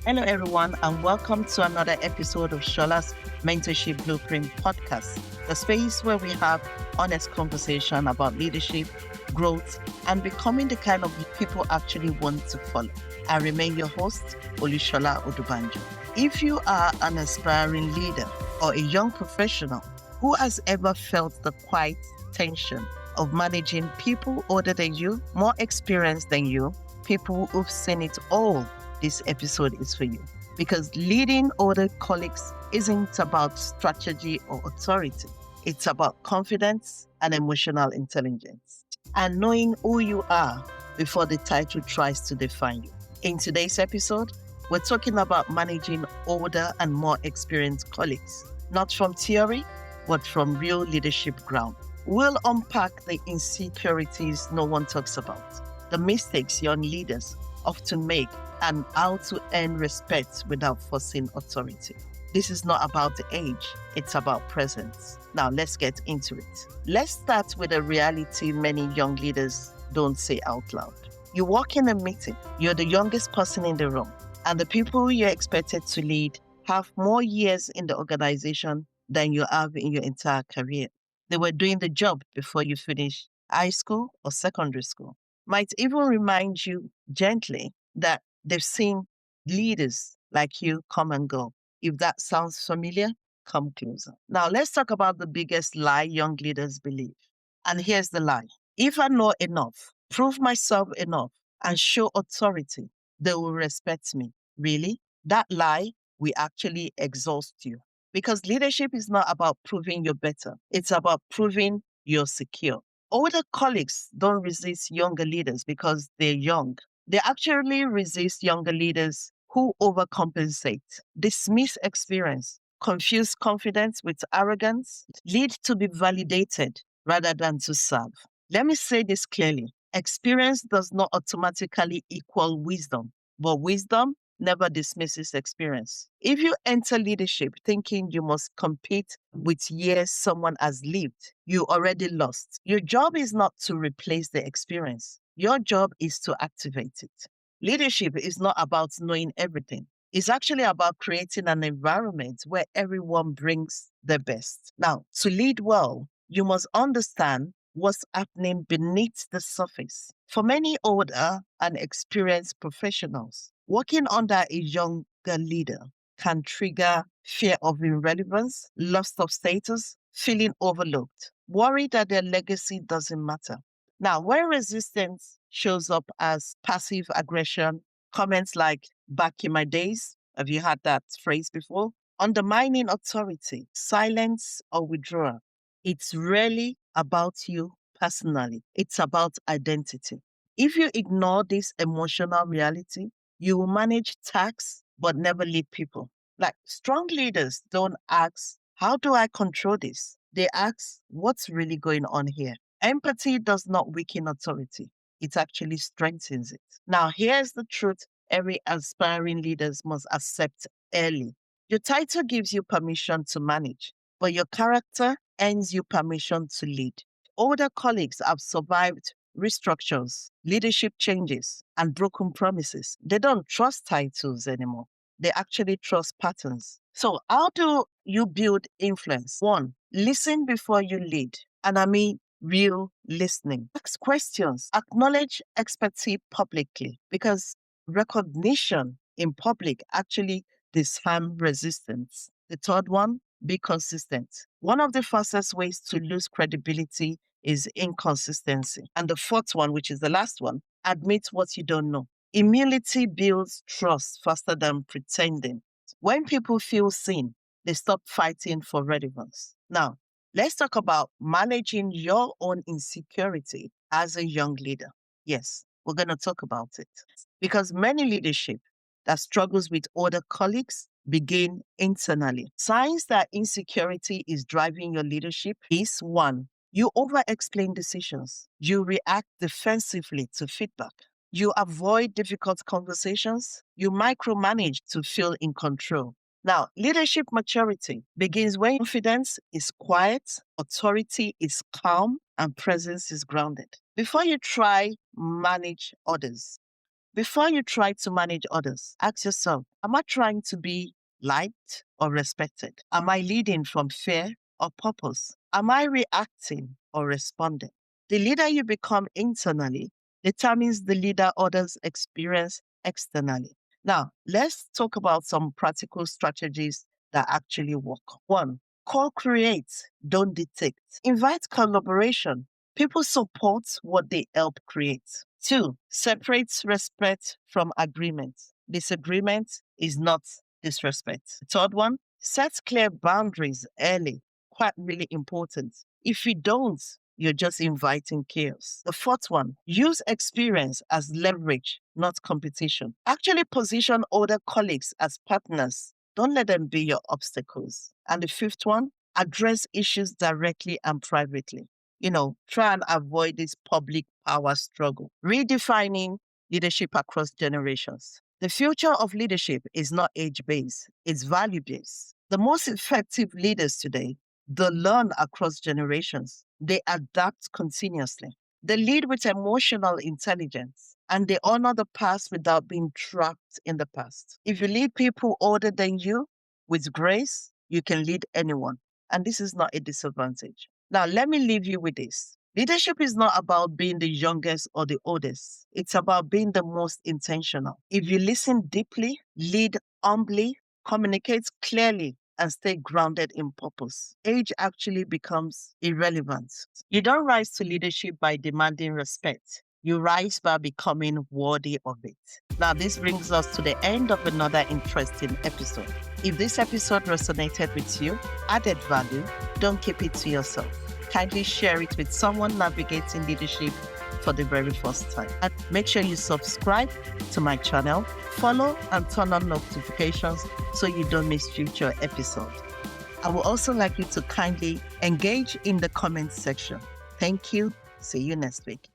Hello, everyone, and welcome to another episode of Shola's Mentorship Blueprint podcast, the space where we have honest conversation about leadership, growth, and becoming the kind of people actually want to follow. I remain your host, Olushola Odubanjo. If you are an aspiring leader or a young professional who has ever felt the quiet tension of managing people older than you, more experienced than you, people who've seen it all, this episode is for you. Because leading older colleagues isn't about strategy or authority. It's about confidence and emotional intelligence and knowing who you are before the title tries to define you. In today's episode, we're talking about managing older and more experienced colleagues, not from theory, but from real leadership ground. We'll unpack the insecurities no one talks about, the mistakes young leaders often make, and how to earn respect without forcing authority. This is not about the age, it's about presence. Now let's get into it. Let's start with a reality many young leaders don't say out loud. You walk in a meeting, you're the youngest person in the room, and the people you're expected to lead have more years in the organization than you have in your entire career. They were doing the job before you finished high school or secondary school. Might even remind you gently that they've seen leaders like you come and go. If that sounds familiar, come closer. Now, let's talk about the biggest lie young leaders believe. And here's the lie. If I know enough, prove myself enough, and show authority, they will respect me. Really? That lie will actually exhaust you. Because leadership is not about proving you're better. It's about proving you're secure. Older colleagues don't resist younger leaders because they're young. They actually resist younger leaders who overcompensate, dismiss experience, confuse confidence with arrogance, lead to be validated rather than to serve. Let me say this clearly. Experience does not automatically equal wisdom, but wisdom never dismisses experience. If you enter leadership thinking you must compete with years someone has lived, you already lost. Your job is not to replace the experience. Your job is to activate it. Leadership is not about knowing everything. It's actually about creating an environment where everyone brings their best. Now, to lead well, you must understand what's happening beneath the surface. For many older and experienced professionals, working under a younger leader can trigger fear of irrelevance, loss of status, feeling overlooked, worry that their legacy doesn't matter. Now, when resistance shows up as passive aggression, comments like, back in my days, have you had that phrase before? Undermining authority, silence, or withdrawal. It's rarely about you personally, it's about identity. If you ignore this emotional reality, you will manage tasks but never lead people. Like strong leaders don't ask, how do I control this? They ask, what's really going on here? Empathy does not weaken authority, it actually strengthens it. Now, here's the truth every aspiring leaders must accept early. Your title gives you permission to manage, but your character earns you permission to lead. Older colleagues have survived restructures, leadership changes, and broken promises. They don't trust titles anymore. They actually trust patterns. So, how do you build influence? One, listen before you lead. And I mean real listening. Ask questions. Acknowledge expertise publicly because recognition in public actually disarm resistance. The third one, be consistent. One of the fastest ways to lose credibility is inconsistency. And the fourth one, which is the last one, admit what you don't know. Humility builds trust faster than pretending. When people feel seen, they stop fighting for relevance. Now, let's talk about managing your own insecurity as a young leader. Yes, we're going to talk about it because many leadership that struggles with older colleagues begin internally. Signs that insecurity is driving your leadership is one, you over explain decisions. You react defensively to feedback. You avoid difficult conversations. You micromanage to feel in control. Now, leadership maturity begins when confidence is quiet, authority is calm, and presence is grounded. Before you try manage others, Before you try to manage others, ask yourself, am I trying to be liked or respected? Am I leading from fear or purpose? Am I reacting or responding? The leader you become internally determines the leader others experience externally. Now, let's talk about some practical strategies that actually work. One, co-create, don't dictate. Invite collaboration. People support what they help create. Two, separate respect from agreement. Disagreement is not disrespect. Third one, set clear boundaries early. Quite really important. If you don't, you're just inviting chaos. The fourth one, use experience as leverage, not competition. Actually position older colleagues as partners. Don't let them be your obstacles. And the fifth one, address issues directly and privately. Try and avoid this public power struggle. Redefining leadership across generations. The future of leadership is not age-based, it's value-based. The most effective leaders today, they learn across generations. They adapt continuously. They lead with emotional intelligence and they honor the past without being trapped in the past. If you lead people older than you with grace, you can lead anyone. And this is not a disadvantage. Now, let me leave you with this. Leadership is not about being the youngest or the oldest. It's about being the most intentional. If you listen deeply, lead humbly, communicate clearly, and stay grounded in purpose, age actually becomes irrelevant. You don't rise to leadership by demanding respect. You rise by becoming worthy of it. Now, this brings us to the end of another interesting episode. If this episode resonated with you, added value, don't keep it to yourself. Kindly share it with someone navigating leadership for the very first time. And make sure you subscribe to my channel, follow and turn on notifications so you don't miss future episodes. I would also like you to kindly engage in the comment section. Thank you. See you next week.